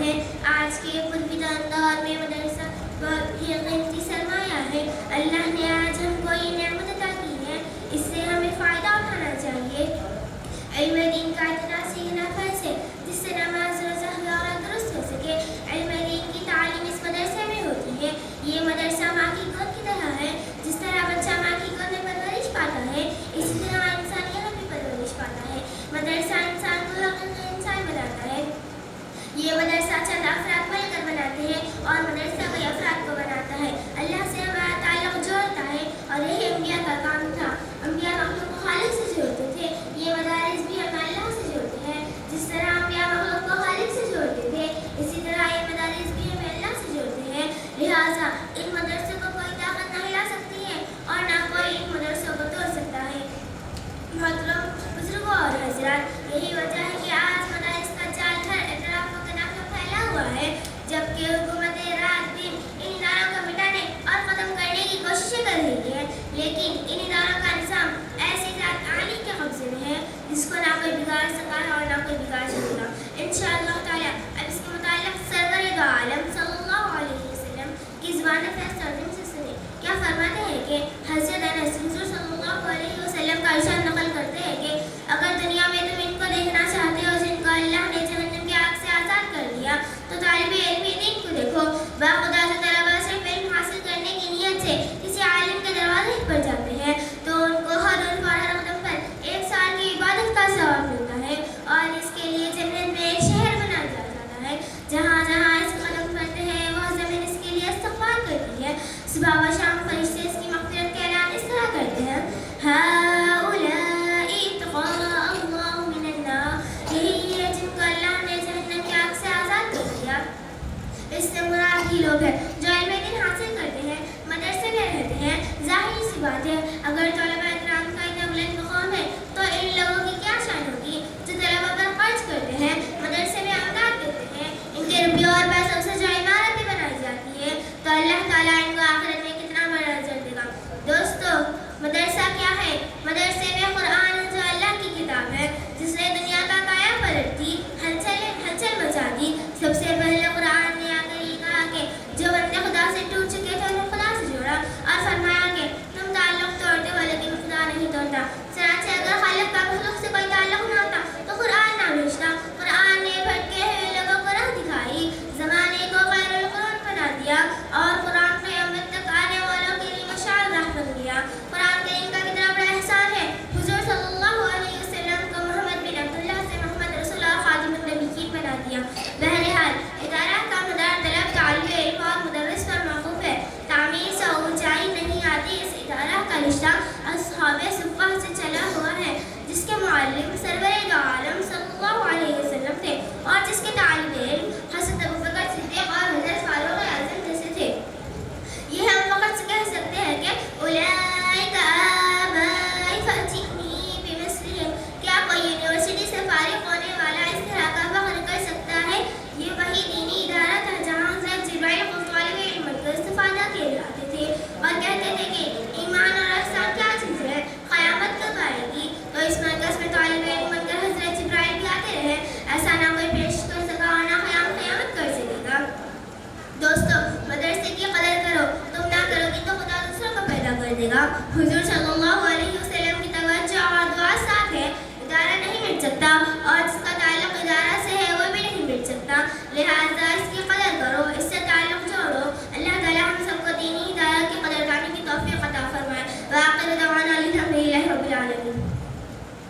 ہے. آج کے پرفتن دور میں مدرسہ بہت ہی قیمتی سرمایہ ہے. اللہ نے آج ہم کو یہ نعمت عطا کی ہے, اس سے ہمیں فائدہ اٹھانا چاہیے. علم دین کا اتنا سیکھنا فرض ہے جس سے نماز روزہ وغیرہ درست ہو سکے. علم دین کی تعلیم اس مدرسے میں ہوتی ہے. یہ مدرسہ ماں کی گود کی طرح ہے. جس طرح بچہ ماں کی گود میں پرورش پاتا ہے, اسی طرح انسان یہاں بھی پرورش پاتا ہے. مدرسہ انسان کو حقیقی انسان بناتا ہے. یہ مدرسہ چند افراد مل کر بناتے ہیں اور مدرسہ کئی افراد کو بناتا ہے. اللہ سے ہمارا تعلق جوڑتا ہے اور یہی انبیاء کا کام تھا. انبیاء مخلوق کو خالق سے جوڑتے تھے. یہ مدارس بھی ہمیں اللہ سے جوڑتے ہیں. جس طرح انبیاء مخلوق کو خالق سے جوڑتے تھے, اسی طرح یہ مدارس بھی ہمیں اللہ سے جوڑتے ہیں. لہٰذا ان مدرسوں کو کوئی طاقت نہ ہلا سکتی ہے اور نہ کوئی ان مدرسوں کو توڑ سکتا ہے. محترم بزرگوں اور حضرات, یہی وجہ ہے کہ آج مدارس کا جال ہر اطراف و کناف میں پھیلا ہوا ہے, جبکہ حکومت رات دن ان اداروں کو مٹانے اور ختم کرنے کی کوششیں کر رہی ہے. لیکن ان اداروں کا نظام ایسی ذات عالی کے قبضے میں ہے جس کو نہ کوئی بگاڑ سکا ہے اور نہ کوئی بگاڑ سکے گا. انشاءاللہ تعالیٰ اب اس کے متعلق سرور دو عالم صلی اللہ علیہ وسلم کی زبان فیض ترجمے سے سنیں. کیا فرماتے ہیں کہ حضرت انس حضور صلی اللہ علیہ وسلم کا ارشاد نقل کرتے ہیں کہ اگر دنیا میں تم ان کو دیکھنا چاہتے ہو جن کو اللہ نے جہنم کی آگ سے آزاد کر دیا, تو طالب علم دین کو دیکھو. باخدا جو طلباء صرف علم حاصل کرنے کی نیت سے کسی عالم کے دروازے پر جاتے ہیں تو ان کو ہر روز اور ہر قدم پر 1 سال کی عبادت کا ثواب ملتا ہے, اور اس کے لیے جنت میں ایک شہر بنا دیا جاتا ہے. جہاں جہاں اس قدم پڑتے ہیں وہ زمین اس کے لیے استغفار کرتی ہے. صبح و شام فرشتے اس کی مغفرت کے اعلان اس طرح کرتے ہیں, ہؤلاء اتقاء اللہ من النار, یہی ہے جن کو اللہ نے جہنم کی آگ سے آزاد کر دیا. اس سے مراد ہی لوگ ہیں جو علم دین حاصل کرتے ہیں, مدرسے میں رہتے ہیں. ظاہری سی بات ہے, اگر طلباء کرام کا اتنا بلند مقام ہے تو ان لوگوں کی کیا شان ہوگی جو طلباء پر خرچ کرتے ہیں, مدرسے میں امداد دیتے ہیں, ان کے روپیوں اور پیسوں سے جو عمارتیں بنائی جاتی ہے, تو اللہ تعالیٰ ان کو آخرت میں کتنا بڑا اجر دے گا. دوستو, مدرسہ کیا ہے؟ مدرسے میں قرآن جو اللہ کی کتاب ہے جس نے دنیا کا کایا پلٹ دی, ہلچل مچا دی. سب سے پہلے قرآن نے آ کر یہ کہا کہ جو بندے خدا سے ٹوٹ چکے تھے انہیں خدا سے جوڑا, اور فرمایا کہ تم تعلق توڑتے ہو لیکن خدا نہیں توڑتا. چنانچہ اگر خالق کا مخلوق سے کوئی تعلق نہ ہوتا تو قرآن نہ بھیجتا. قرآن نے بھٹکے ہوئے لوگوں کو راہ دکھائی, زمانے کو خیر القرون بنا دیا, اور قرآن قیامت تک آنے والوں کے لیے مشعل راہ بن گیا. قرآن کریم کا کتنا بڑا احسان ہے. حضور صلی اللہ علیہ وسلم کو محمد بن عبداللہ سے محمد رسول اور خاتم النبیین بنا دیا. بہرحال ادارہ کا مدار طلب, طالب علم اور مدرس پر موقوف ہے. تعمیر سے اونچائی نہیں آتی. اس ادارہ کا رشتہ اصحاب صفہ سے چلا ہوا ہے, جس کے معلم سرور دو عالم صلی اللہ علیہ وسلم تھے اور جس کے طالب علم حضرت ابوبکر صدیق اور حضرت فاروق اعظم جیسے تھے. یہ ہم فقط سے کہہ سکتے ہیں کہ اولئک آبائی فأتونی بمثلہم. کیا کوئی یونیورسٹی سے فارغ ہونے والا اس طرح کا فخر کر سکتا ہے؟ یہ وہی دینی ادارہ تھا جہاں حضرت جبرائیل خود طالب علم بن کر استفادہ کیے جاتے تھے اور کہتے تھے کہ ایمان اور احسان کیا چیز ہے, قیامت کب آئے گی. تو اس مرکز میں طالب علم بن کر حضرت جبرائیل بھی آتے رہے. ایسا نہ کوئی پیش کر سکا اور نہ قیامت کر سکے گا. دوستو, مدرسے کی قدر کرو, تم نہ کرو گی تو خدا دوسروں کو پیدا کر دے گا. حضور